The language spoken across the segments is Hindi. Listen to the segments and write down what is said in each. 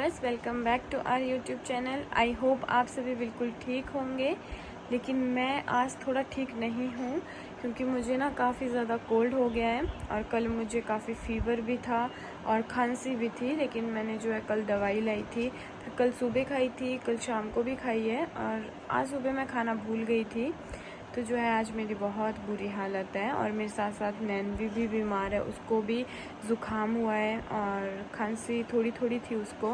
Viewers, welcome back to our YouTube channel. I hope आप सभी बिल्कुल ठीक होंगे, लेकिन मैं आज थोड़ा ठीक नहीं हूँ क्योंकि मुझे ना काफ़ी ज़्यादा कोल्ड हो गया है और कल मुझे काफ़ी फ़ीवर भी था और खांसी भी थी। लेकिन मैंने जो है कल दवाई लाई थी, फिर कल सुबह खाई थी, कल शाम को भी खाई है और आज सुबह मैं खाना भूल गई थी। तो जो है आज मेरी बहुत बुरी हालत है और मेरे साथ साथ नैनवी भी बीमार है, उसको भी ज़ुकाम हुआ है और खांसी थोड़ी थोड़ी थी उसको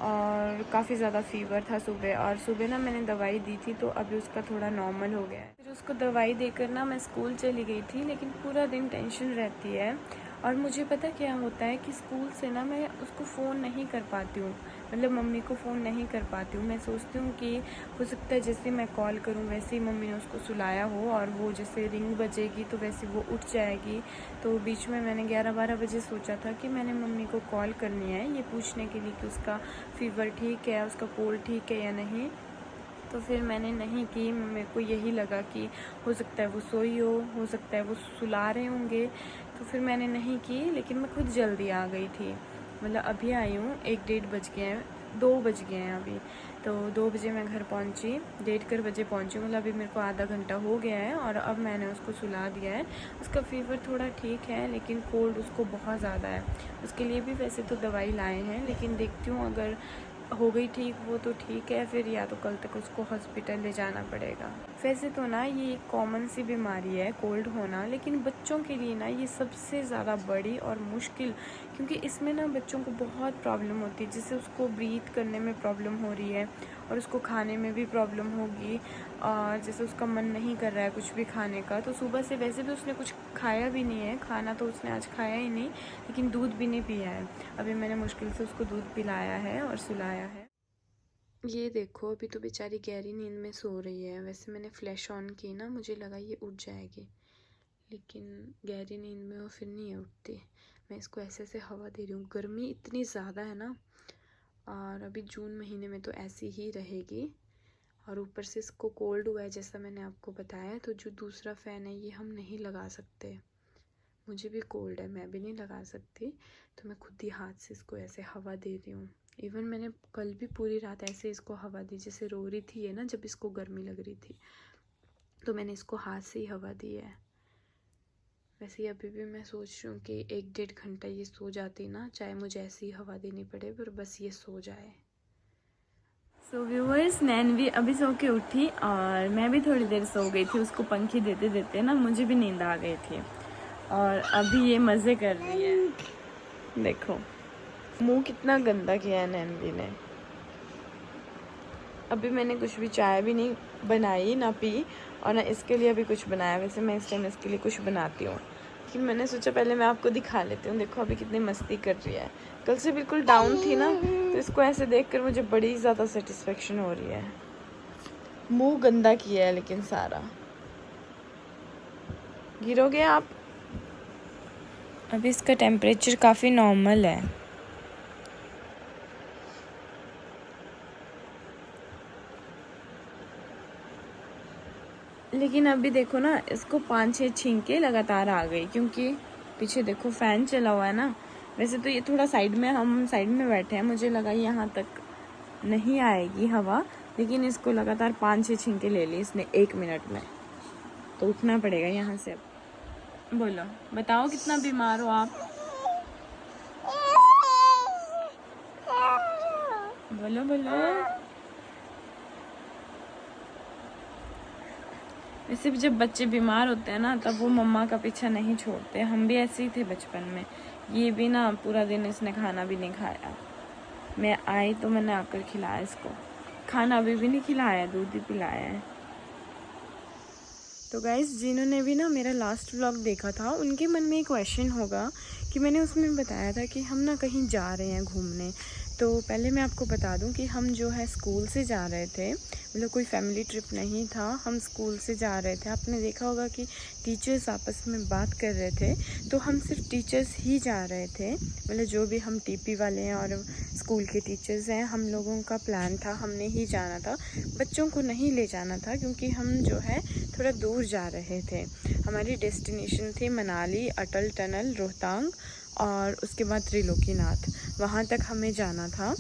और काफ़ी ज़्यादा फ़ीवर था सुबह। और सुबह ना मैंने दवाई दी थी तो अभी उसका थोड़ा नॉर्मल हो गया है। फिर उसको दवाई देकर ना मैं स्कूल चली गई थी, लेकिन पूरा दिन टेंशन रहती है। और मुझे पता क्या होता है कि स्कूल से ना मैं उसको फ़ोन नहीं कर पाती हूँ, मतलब मम्मी को फ़ोन नहीं कर पाती हूँ। मैं सोचती हूँ कि हो सकता है जैसे मैं कॉल करूँ वैसे ही मम्मी ने उसको सुलाया हो और वो जैसे रिंग बजेगी तो वैसे वो उठ जाएगी। तो बीच में मैंने 11-12 बजे सोचा था कि मैंने मम्मी को कॉल करनी है ये पूछने के लिए कि उसका फ़ीवर ठीक है, उसका कोल्ड ठीक है या नहीं। तो फिर मैंने नहीं की। मेरे को यही लगा कि हो सकता है वो सोई हो सकता है वो सुला रहे होंगे, तो फिर मैंने नहीं की। लेकिन मैं खुद जल्दी आ गई थी, मतलब अभी आई हूँ, 1-1:30 बज गए हैं, 2 बज गए हैं अभी। तो 2 बजे मैं घर पहुँची, 1:30 बजे पहुँची, मतलब अभी मेरे को आधा घंटा हो गया है और अब मैंने उसको सुला दिया है। उसका फ़ीवर थोड़ा ठीक है लेकिन कोल्ड उसको बहुत ज़्यादा है। उसके लिए भी वैसे तो दवाई लाए हैं, लेकिन देखती हूँ अगर हो गई ठीक वो तो ठीक है, फिर या तो कल तक उसको हॉस्पिटल ले जाना पड़ेगा। वैसे तो ना ये एक कॉमन सी बीमारी है कोल्ड होना, लेकिन बच्चों के लिए ना ये सबसे ज़्यादा बड़ी और मुश्किल, क्योंकि इसमें ना बच्चों को बहुत प्रॉब्लम होती है। जैसे उसको ब्रीथ करने में प्रॉब्लम हो रही है और उसको खाने में भी प्रॉब्लम होगी। और जैसे उसका मन नहीं कर रहा है कुछ भी खाने का, तो सुबह से वैसे भी उसने कुछ खाया भी नहीं है, खाना तो उसने आज खाया ही नहीं, लेकिन दूध भी नहीं पिया है। अभी मैंने मुश्किल से उसको दूध पिलाया है और सुलाया है। ये देखो अभी तो बेचारी गहरी नींद में सो रही है। वैसे मैंने फ्लैश ऑन की ना, मुझे लगा ये उठ जाएगी, लेकिन गहरी नींद में वो फिर नहीं उठती। मैं इसको ऐसे ऐसे हवा दे रही हूँ। गर्मी इतनी ज़्यादा है ना, और अभी जून महीने में तो ऐसी ही रहेगी। और ऊपर से इसको कोल्ड हुआ है जैसा मैंने आपको बताया, तो जो दूसरा फ़ैन है ये हम नहीं लगा सकते। मुझे भी कोल्ड है, मैं भी नहीं लगा सकती, तो मैं खुद ही हाथ से इसको ऐसे हवा दे रही हूँ। इवन मैंने कल भी पूरी रात ऐसे इसको हवा दी, जैसे रो रही थी ये ना, जब इसको गर्मी लग रही थी तो मैंने इसको हाथ से ही हवा दी है। वैसे अभी भी मैं सोच रही हूँ कि 1-1.5 घंटा ये सो जाती ना, चाहे मुझे ऐसी ही हवा देनी पड़े, पर बस ये सो जाए। सो व्यूअर्स, नैन भी अभी सो के उठी और मैं भी थोड़ी देर सो गई थी। उसको पंखी देते देते ना मुझे भी नींद आ गई थी और अभी ये मज़े कर रही है। देखो मुंह कितना गंदा किया है नैनवी ने। अभी मैंने कुछ भी चाय भी नहीं बनाई, ना पी, और ना इसके लिए अभी कुछ बनाया। वैसे मैं इस टाइम इसके लिए कुछ बनाती हूँ, लेकिन मैंने सोचा पहले मैं आपको दिखा लेती हूँ। देखो अभी कितनी मस्ती कर रही है। कल से बिल्कुल डाउन थी ना, तो इसको ऐसे देखकर मुझे बड़ी ज़्यादा सेटिस्फेक्शन हो रही है। मुंह गंदा किया है लेकिन सारा। गिरोगे आप। अभी इसका टेम्परेचर काफ़ी नॉर्मल है। लेकिन अभी देखो ना, इसको 5-6 छींके लगातार आ गई, क्योंकि पीछे देखो फ़ैन चला हुआ है ना। वैसे तो ये थोड़ा साइड में, हम साइड में बैठे हैं, मुझे लगा यहाँ तक नहीं आएगी हवा, लेकिन इसको लगातार 5-6 छींके ले ली इसने 1 मिनट में, तो उठना पड़ेगा यहाँ से अब। बोलो, बताओ कितना बीमार हो आप। बोलो बोलो। वैसे भी जब बच्चे बीमार होते हैं ना, तब वो मम्मा का पीछा नहीं छोड़ते। हम भी ऐसे ही थे बचपन में। ये भी ना पूरा दिन इसने खाना भी नहीं खाया। मैं आई तो मैंने आकर खिलाया इसको, खाना अभी भी नहीं खिलाया, दूध ही पिलाया है। तो गाइज़, जिन्होंने भी ना मेरा लास्ट व्लॉग देखा था, उनके मन में एक क्वेश्चन होगा कि मैंने उसमें बताया था कि हम ना कहीं जा रहे हैं घूमने। तो पहले मैं आपको बता दूं कि हम जो है स्कूल से जा रहे थे, मतलब कोई फैमिली ट्रिप नहीं था, हम स्कूल से जा रहे थे। आपने देखा होगा कि टीचर्स आपस में बात कर रहे थे, तो हम सिर्फ टीचर्स ही जा रहे थे, मतलब जो भी हम टीपी वाले हैं और स्कूल के टीचर्स हैं, हम लोगों का प्लान था, हमने ही जाना था। बच्चों को नहीं ले जाना था क्योंकि हम जो है थोड़ा दूर जा रहे थे। हमारी डेस्टिनेशन थी मनाली, अटल टनल, रोहतांग और उसके बाद त्रिलोकीनाथ, वहाँ तक हमें जाना था।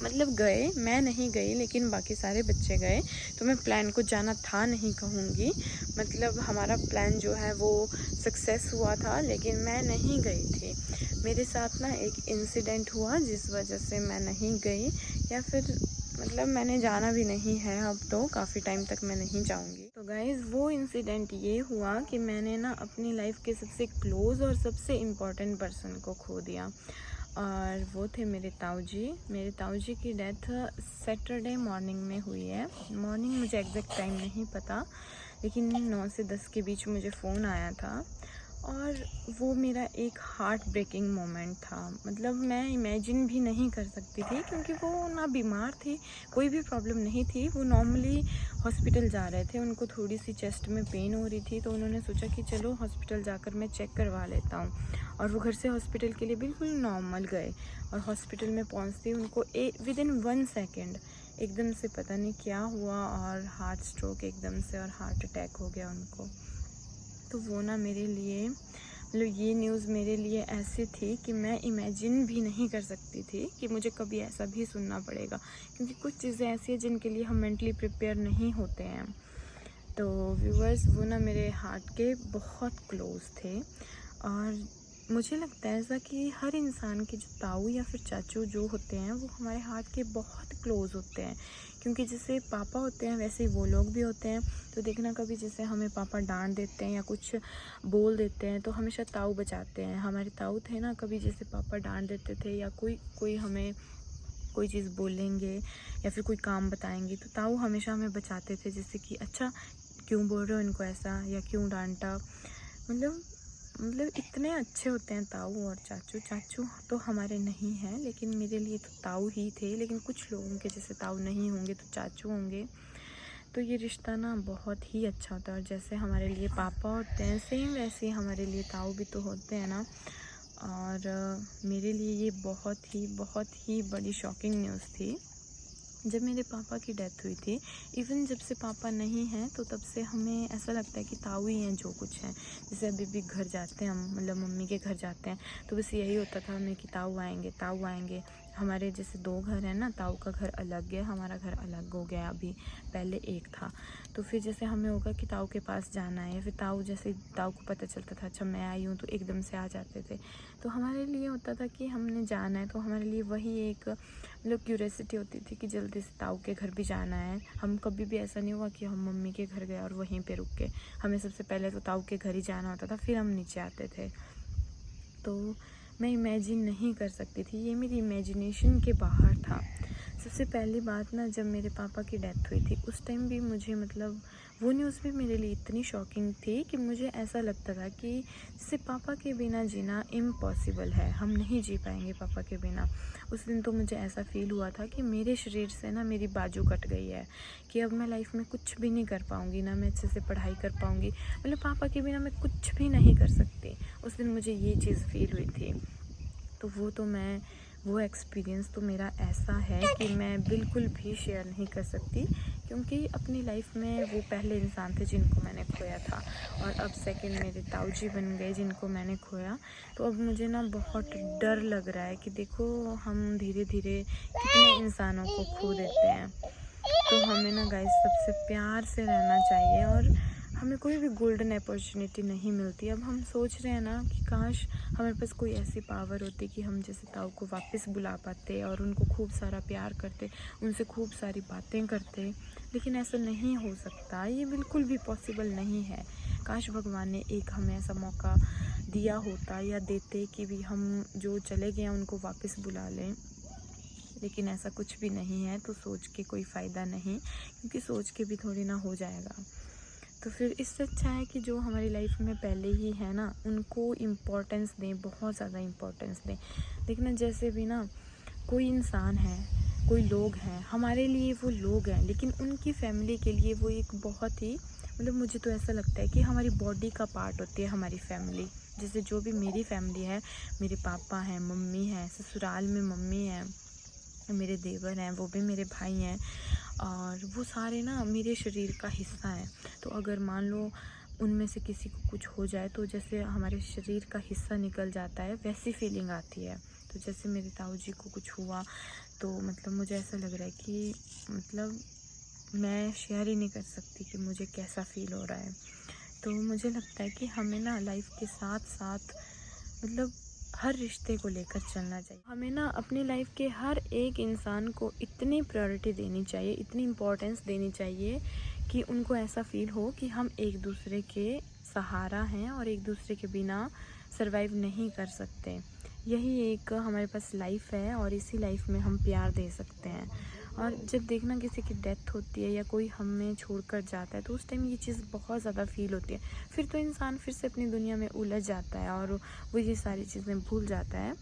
मतलब गए, मैं नहीं गई लेकिन बाकी सारे बच्चे गए। तो मैं प्लान को जाना था नहीं कहूँगी, मतलब हमारा प्लान जो है वो सक्सेस हुआ था, लेकिन मैं नहीं गई थी। मेरे साथ ना एक इंसिडेंट हुआ जिस वजह से मैं नहीं गई, या फिर मतलब मैंने जाना भी नहीं है। अब तो काफ़ी टाइम तक मैं नहीं जाऊँगी। तो गाइज़ वो इंसिडेंट ये हुआ कि मैंने ना अपनी लाइफ के सबसे क्लोज़ और सबसे इम्पॉर्टेंट पर्सन को खो दिया, और वो थे मेरे ताऊ जी। मेरे ताऊ जी की डेथ सैटरडे मॉर्निंग में हुई है। मॉर्निंग मुझे एग्जैक्ट टाइम नहीं पता, लेकिन 9 से 10 के बीच मुझे फ़ोन आया था, और वो मेरा एक हार्ट ब्रेकिंग मोमेंट था। मतलब मैं इमेजिन भी नहीं कर सकती थी, क्योंकि वो ना बीमार थे, कोई भी प्रॉब्लम नहीं थी। वो नॉर्मली हॉस्पिटल जा रहे थे, उनको थोड़ी सी चेस्ट में पेन हो रही थी, तो उन्होंने सोचा कि चलो हॉस्पिटल जाकर मैं चेक करवा लेता हूँ। और वो घर से हॉस्पिटल के लिए बिल्कुल नॉर्मल गए, और हॉस्पिटल में पहुँचते उनको विदिन 1 सेकेंड एकदम से पता नहीं क्या हुआ, और हार्ट स्ट्रोक एकदम से, और हार्ट अटैक हो गया उनको। तो वो ना मेरे लिए, मतलब ये न्यूज़ मेरे लिए ऐसी थी कि मैं इमेजिन भी नहीं कर सकती थी कि मुझे कभी ऐसा भी सुनना पड़ेगा, क्योंकि कुछ चीज़ें ऐसी हैं जिनके लिए हम मेंटली प्रिपेयर नहीं होते हैं। तो व्यूअर्स, वो ना मेरे हार्ट के बहुत क्लोज थे, और मुझे लगता है ऐसा कि हर इंसान के जो ताऊ या फिर चाचू जो होते हैं वो हमारे हार्ट के बहुत क्लोज़ होते हैं, क्योंकि जैसे पापा होते हैं वैसे ही वो लोग भी होते हैं। तो देखना, कभी जैसे हमें पापा डांट देते हैं या कुछ बोल देते हैं तो हमेशा ताऊ बचाते हैं। हमारे ताऊ थे ना, कभी जैसे पापा डांट देते थे या कोई हमें कोई चीज़ बोलेंगे या फिर कोई काम बताएंगे, तो ताऊ हमेशा हमें बचाते थे, जैसे कि अच्छा क्यों बोल रहे हो इनको ऐसा, या क्यों डांटा। मतलब इतने अच्छे होते हैं ताऊ और चाचू। चाचू तो हमारे नहीं हैं, लेकिन मेरे लिए तो ताऊ ही थे। लेकिन कुछ लोगों के जैसे ताऊ नहीं होंगे तो चाचू होंगे, तो ये रिश्ता ना बहुत ही अच्छा होता है। और जैसे हमारे लिए पापा होते हैं, सेम वैसे ही हमारे लिए ताऊ भी तो होते हैं ना। और मेरे लिए ये बहुत ही बड़ी शॉकिंग न्यूज़ थी जब मेरे पापा की डेथ हुई थी। इवन जब से पापा नहीं हैं तो तब से हमें ऐसा लगता है कि ताऊ ही हैं जो कुछ हैं। जैसे अभी भी घर जाते हैं हम, मतलब मम्मी के घर जाते हैं, तो बस यही होता था हमें कि ताऊ आएंगे, ताऊ आएंगे। हमारे जैसे 2 घर हैं ना, ताऊ का घर अलग है, हमारा घर अलग हो गया अभी, पहले एक था। तो फिर जैसे हमें होगा कि ताऊ के पास जाना है, या फिर ताऊ जैसे ताऊ को पता चलता था अच्छा मैं आई हूँ, तो एकदम से आ जाते थे। तो हमारे लिए होता था कि हमने जाना है, तो हमारे लिए वही एक मतलब क्यूरियोसिटी होती थी कि जल्दी से ताऊ के घर भी जाना है। हम कभी भी ऐसा नहीं हुआ कि हम मम्मी के घर गए और वहीं पे रुक गए। हमें सबसे पहले तो ताऊ के घर ही जाना होता था, फिर हम नीचे आते थे। तो मैं इमेजिन नहीं कर सकती थी, ये मेरी इमेजिनेशन के बाहर था। सबसे पहली बात ना, जब मेरे पापा की डेथ हुई थी उस टाइम भी मुझे, मतलब वो न्यूज़ भी मेरे लिए इतनी शॉकिंग थी कि मुझे ऐसा लगता था कि जैसे पापा के बिना जीना इम्पॉसिबल है, हम नहीं जी पाएंगे पापा के बिना। उस दिन तो मुझे ऐसा फ़ील हुआ था कि मेरे शरीर से ना मेरी बाजू कट गई है, कि अब मैं लाइफ में कुछ भी नहीं कर पाऊँगी, ना मैं अच्छे से पढ़ाई कर पाऊँगी, मतलब पापा के बिना मैं कुछ भी नहीं कर सकती। उस दिन मुझे ये चीज़ फ़ील हुई थी। तो वो एक्सपीरियंस तो मेरा ऐसा है कि मैं बिल्कुल भी शेयर नहीं कर सकती, क्योंकि अपनी लाइफ में वो पहले इंसान थे जिनको मैंने खोया था, और अब सेकंड मेरे ताऊ जी बन गए जिनको मैंने खोया। तो अब मुझे ना बहुत डर लग रहा है कि देखो हम धीरे धीरे कितने इंसानों को खो देते हैं। तो हमें ना गाइस सबसे प्यार से रहना चाहिए, और हमें कोई भी गोल्डन अपॉर्चुनिटी नहीं मिलती। अब हम सोच रहे हैं ना कि काश हमारे पास कोई ऐसी पावर होती कि हम जैसे ताऊ को वापस बुला पाते और उनको खूब सारा प्यार करते, उनसे खूब सारी बातें करते, लेकिन ऐसा नहीं हो सकता, ये बिल्कुल भी पॉसिबल नहीं है। काश भगवान ने एक हमें ऐसा मौका दिया होता या देते कि भी हम जो चले गए हैं उनको वापस बुला लें, लेकिन ऐसा कुछ भी नहीं है। तो सोच के कोई फ़ायदा नहीं, क्योंकि सोच के भी थोड़ी ना हो जाएगा। तो फिर इससे अच्छा है कि जो हमारी लाइफ में पहले ही है ना उनको इम्पोर्टेंस दें, बहुत ज़्यादा इम्पोर्टेंस दें। देखना, जैसे भी ना कोई इंसान है, कोई लोग हैं, हमारे लिए वो लोग हैं, लेकिन उनकी फैमिली के लिए वो एक बहुत ही, मतलब मुझे तो ऐसा लगता है कि हमारी बॉडी का पार्ट होती है हमारी फैमिली। जैसे जो भी मेरी फैमिली है, मेरे पापा हैं, मम्मी है, ससुराल में मम्मी है, मेरे देवर हैं, वो भी मेरे भाई हैं, और वो सारे ना मेरे शरीर का हिस्सा हैं। तो अगर मान लो उनमें से किसी को कुछ हो जाए तो जैसे हमारे शरीर का हिस्सा निकल जाता है, वैसी फीलिंग आती है। तो जैसे मेरे ताऊ जी को कुछ हुआ तो मतलब मुझे ऐसा लग रहा है कि मतलब मैं शेयर ही नहीं कर सकती कि मुझे कैसा फ़ील हो रहा है। तो मुझे लगता है कि हमें ना लाइफ के साथ साथ मतलब हर रिश्ते को लेकर चलना चाहिए। हमें ना अपनी लाइफ के हर एक इंसान को इतनी प्रायोरिटी देनी चाहिए, इतनी इम्पोर्टेंस देनी चाहिए कि उनको ऐसा फ़ील हो कि हम एक दूसरे के सहारा हैं और एक दूसरे के बिना सर्वाइव नहीं कर सकते। यही एक हमारे पास लाइफ है और इसी लाइफ में हम प्यार दे सकते हैं। और जब देखना किसी की डेथ होती है या कोई हमें छोड़कर जाता है तो उस टाइम ये चीज़ बहुत ज़्यादा फ़ील होती है। फिर तो इंसान फिर से अपनी दुनिया में उलझ जाता है और वो ये सारी चीज़ें भूल जाता है।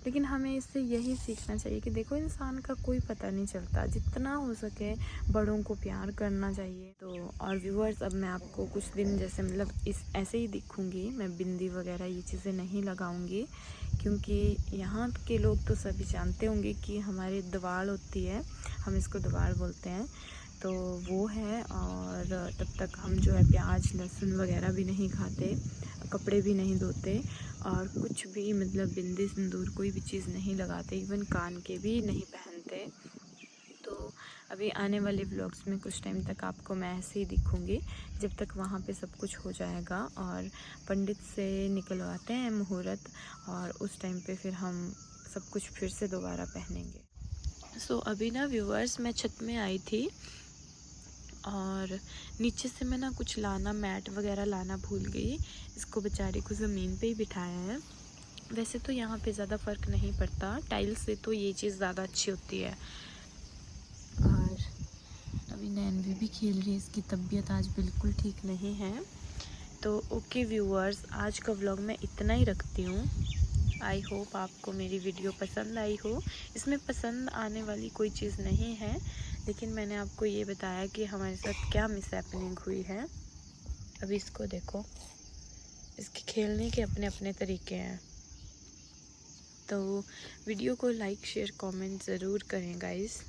लेकिन हमें इससे यही सीखना चाहिए कि देखो इंसान का कोई पता नहीं चलता, जितना हो सके बड़ों को प्यार करना चाहिए। तो और व्यूअर्स, अब मैं आपको कुछ दिन जैसे मतलब इस ऐसे ही दिखूँगी, मैं बिंदी वगैरह ये चीज़ें नहीं लगाऊँगी क्योंकि यहाँ के लोग तो सभी जानते होंगे कि हमारी दवाड़ होती है, हम इसको दवाड़ बोलते हैं, तो वो है। और तब तक हम जो है प्याज लहसुन वगैरह भी नहीं खाते, कपड़े भी नहीं धोते और कुछ भी मतलब बिंदी सिंदूर कोई भी चीज़ नहीं लगाते, इवन कान के भी नहीं पहनते। तो अभी आने वाले व्लॉग्स में कुछ टाइम तक आपको मैं ऐसे ही दिखूँगी, जब तक वहाँ पे सब कुछ हो जाएगा और पंडित से निकलवाते हैं मुहूर्त, और उस टाइम पे फिर हम सब कुछ फिर से दोबारा पहनेंगे। सो अभी ना व्यूअर्स, मैं छत में आई थी और नीचे से मैं ना कुछ लाना, मैट वगैरह लाना भूल गई। इसको बेचारे को ज़मीन पे ही बिठाया है। वैसे तो यहाँ पे ज़्यादा फ़र्क नहीं पड़ता, टाइल्स से तो ये चीज़ ज़्यादा अच्छी होती है। और अभी नैनवी भी खेल रही है, इसकी तबीयत आज बिल्कुल ठीक नहीं है। तो ओके व्यूअर्स, आज का व्लॉग मैं इतना ही रखती हूँ। आई होप आपको मेरी वीडियो पसंद आई हो। इसमें पसंद आने वाली कोई चीज़ नहीं है, लेकिन मैंने आपको ये बताया कि हमारे साथ क्या मिसहैपनिंग हुई है। अभी इसको देखो, इसके खेलने के अपने अपने तरीके हैं। तो वीडियो को लाइक शेयर कमेंट ज़रूर करें गाइस।